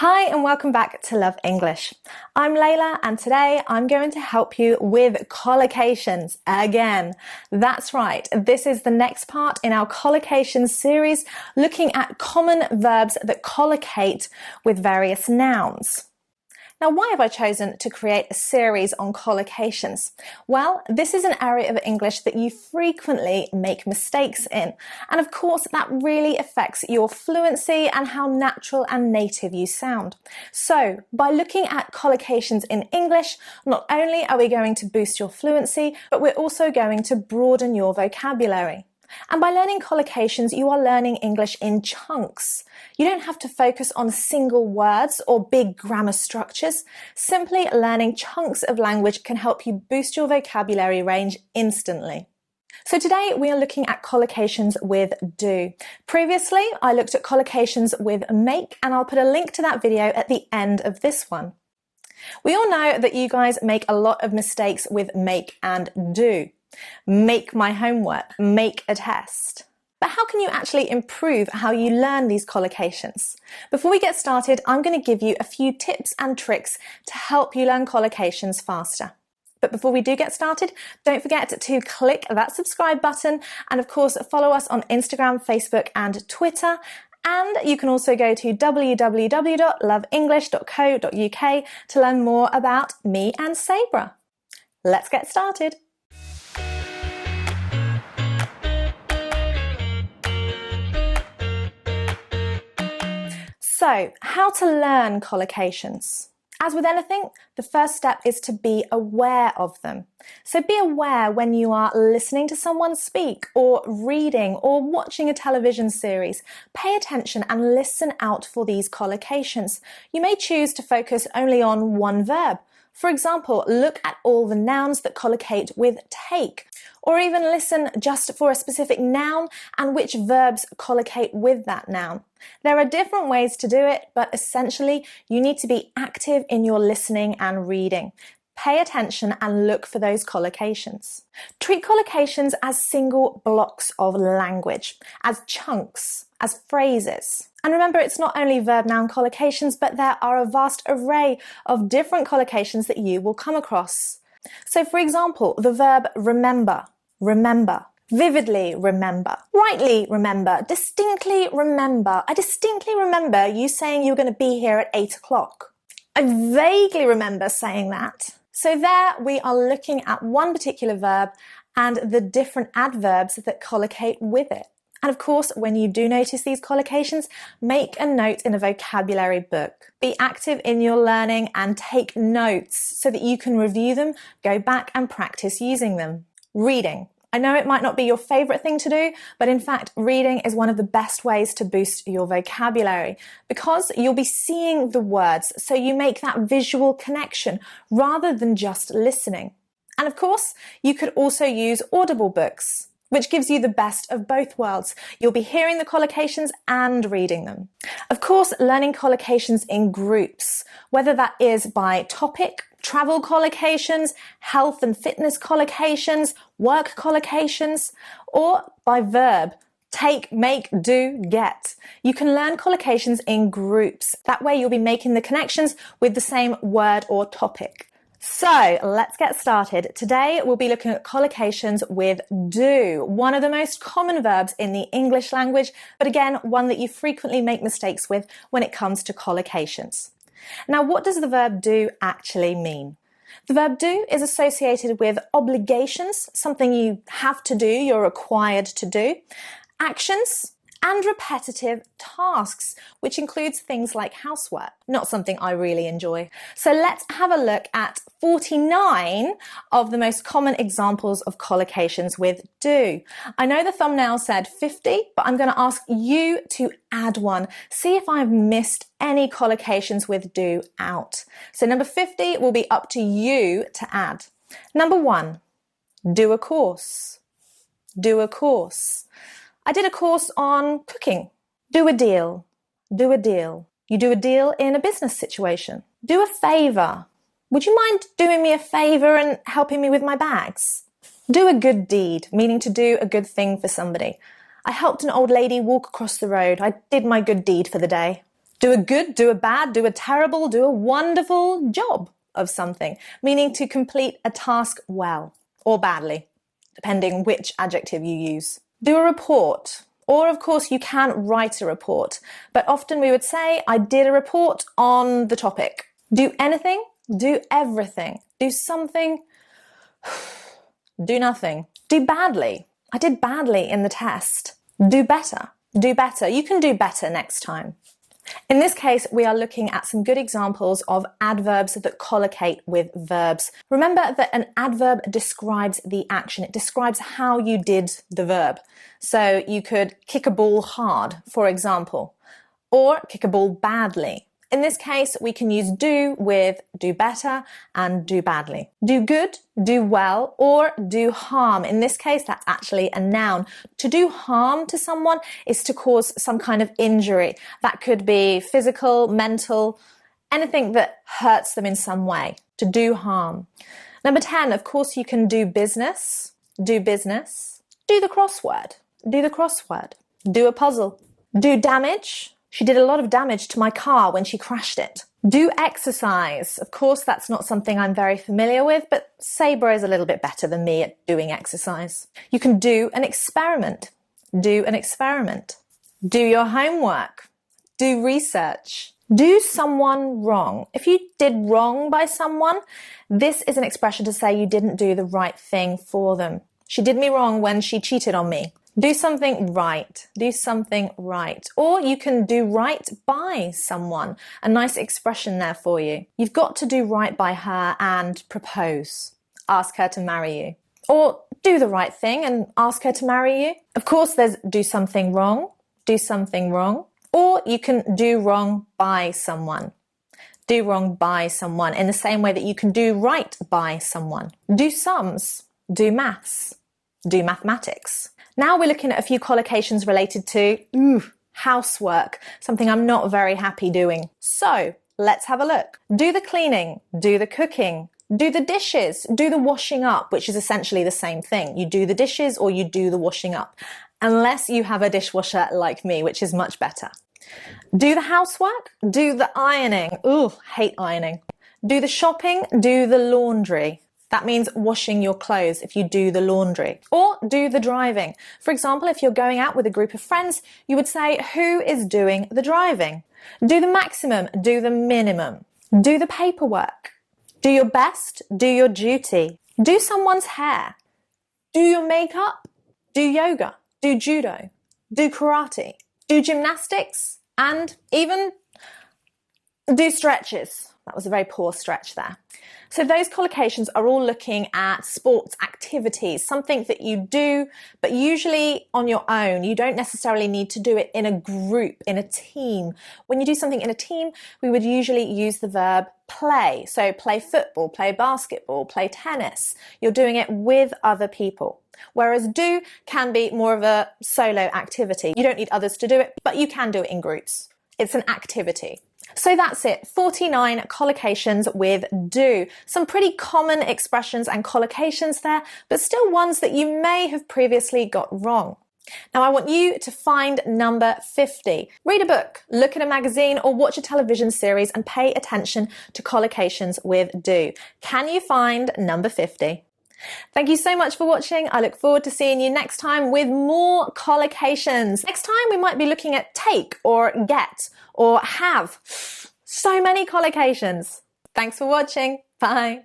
Hi and welcome back to Love English. I'm Leila and today I'm going to help you with collocations again. That's right, this is the next part in our collocations series looking at common verbs that collocate with various nouns. Now, why have I chosen to create a series on collocations? Well, this is an area of English that you frequently make mistakes in. And of course, that really affects your fluency and how natural and native you sound. So, by looking at collocations in English, not only are we going to boost your fluency, but we're also going to broaden your vocabulary. And by learning collocations, you are learning English in chunks. You don't have to focus on single words or big grammar structures. Simply learning chunks of language can help you boost your vocabulary range instantly. So today we are looking at collocations with do. Previously, I looked at collocations with make, and I'll put a link to that video at the end of this one. We all know that you guys make a lot of mistakes with make and do. Make my homework, make a test. But how can you actually improve how you learn these collocations? Before we get started, I'm going to give you a few tips and tricks to help you learn collocations faster. But before we do get started, don't forget to click that subscribe button and of course follow us on Instagram, Facebook and Twitter. And you can also go to www.loveenglish.co.uk to learn more about me and Sabrah. Let's get started. So, how to learn collocations? As with anything, the first step is to be aware of them. So be aware when you are listening to someone speak or reading or watching a television series. Pay attention and listen out for these collocations. You may choose to focus only on one verb. For example, look at all the nouns that collocate with take, or even listen just for a specific noun and which verbs collocate with that noun. There are different ways to do it, but essentially you need to be active in your listening and reading. Pay attention and look for those collocations. Treat collocations as single blocks of language, as chunks, as phrases. And remember, it's not only verb-noun collocations, but there are a vast array of different collocations that you will come across. So for example, the verb remember, remember. Vividly remember, rightly remember, distinctly remember. I distinctly remember you saying you were going to be here at 8 o'clock. I vaguely remember saying that. So there we are looking at one particular verb and the different adverbs that collocate with it. And of course, when you do notice these collocations, make a note in a vocabulary book. Be active in your learning and take notes so that you can review them, go back and practice using them. Reading. I know it might not be your favorite thing to do, but in fact, reading is one of the best ways to boost your vocabulary because you'll be seeing the words, so you make that visual connection rather than just listening. And of course, you could also use audible books, which gives you the best of both worlds. You'll be hearing the collocations and reading them. Of course, learning collocations in groups, whether that is by topic, travel collocations, health and fitness collocations, work collocations, or by verb, take, make, do, get. You can learn collocations in groups. That way you'll be making the connections with the same word or topic. So let's get started. Today we'll be looking at collocations with do, one of the most common verbs in the English language, but again, one that you frequently make mistakes with when it comes to collocations. Now, what does the verb do actually mean? The verb do is associated with obligations, something you have to do, you're required to do, actions, and repetitive tasks, which includes things like housework, not something I really enjoy. So let's have a look at 49 of the most common examples of collocations with do. I know the thumbnail said 50, but I'm going to ask you to add one. See if I've missed any collocations with do out. So number 50 will be up to you to add. Number 1, do a course. Do a course. I did a course on cooking. Do a deal. Do a deal. You do a deal in a business situation. Do a favour. Would you mind doing me a favour and helping me with my bags? Do a good deed, meaning to do a good thing for somebody. I helped an old lady walk across the road. I did my good deed for the day. Do a good, do a bad, do a terrible, do a wonderful job of something, meaning to complete a task well or badly, depending which adjective you use. Do a report, or of course you can write a report, but often we would say, I did a report on the topic. Do anything, do everything, do something, do nothing. Do badly. I did badly in the test. Do better. Do better. You can do better next time. In this case, we are looking at some good examples of adverbs that collocate with verbs. Remember that an adverb describes the action. It describes how you did the verb. So you could kick a ball hard, for example, or kick a ball badly. In this case, we can use do with do better and do badly. Do good, do well, or do harm. In this case, that's actually a noun. To do harm to someone is to cause some kind of injury. That could be physical, mental, anything that hurts them in some way. To do harm. Number 10, of course, you can do business. Do business. Do the crossword. Do the crossword. Do a puzzle. Do damage. She did a lot of damage to my car when she crashed it. Do exercise. Of course, that's not something I'm very familiar with, but Sabrah is a little bit better than me at doing exercise. You can do an experiment. Do an experiment. Do your homework. Do research. Do someone wrong. If you did wrong by someone, this is an expression to say you didn't do the right thing for them. She did me wrong when she cheated on me. Do something right. Do something right. Or you can do right by someone. A nice expression there for you. You've got to do right by her and propose. Ask her to marry you. Or do the right thing and ask her to marry you. Of course, there's do something wrong. Do something wrong. Or you can do wrong by someone. Do wrong by someone in the same way that you can do right by someone. Do sums. Do maths. Do mathematics. Now we're looking at a few collocations related to housework, something I'm not very happy doing. So let's have a look. Do the cleaning, do the cooking, do the dishes, do the washing up, which is essentially the same thing. You do the dishes or you do the washing up, unless you have a dishwasher like me, which is much better. Do the housework, do the ironing. Hate ironing. Do the shopping, do the laundry. That means washing your clothes if you do the laundry. Or do the driving. For example, if you're going out with a group of friends, you would say, who is doing the driving? Do the maximum, do the minimum. Do the paperwork. Do your best, do your duty. Do someone's hair. Do your makeup. Do yoga. Do judo. Do karate. Do gymnastics. And even do stretches. That was a very poor stretch there. So those collocations are all looking at sports activities, something that you do, but usually on your own. You don't necessarily need to do it in a group, in a team. When you do something in a team, we would usually use the verb play. So play football, play basketball, play tennis. You're doing it with other people. Whereas do can be more of a solo activity. You don't need others to do it, but you can do it in groups. It's an activity. So that's it, 49 collocations with do. Some pretty common expressions and collocations there, but still ones that you may have previously got wrong. Now I want you to find number 50. Read a book, look at a magazine, or watch a television series and pay attention to collocations with do. Can you find number 50? Thank you so much for watching. I look forward to seeing you next time with more collocations. Next time we might be looking at take or get or have. So many collocations. Thanks for watching. Bye.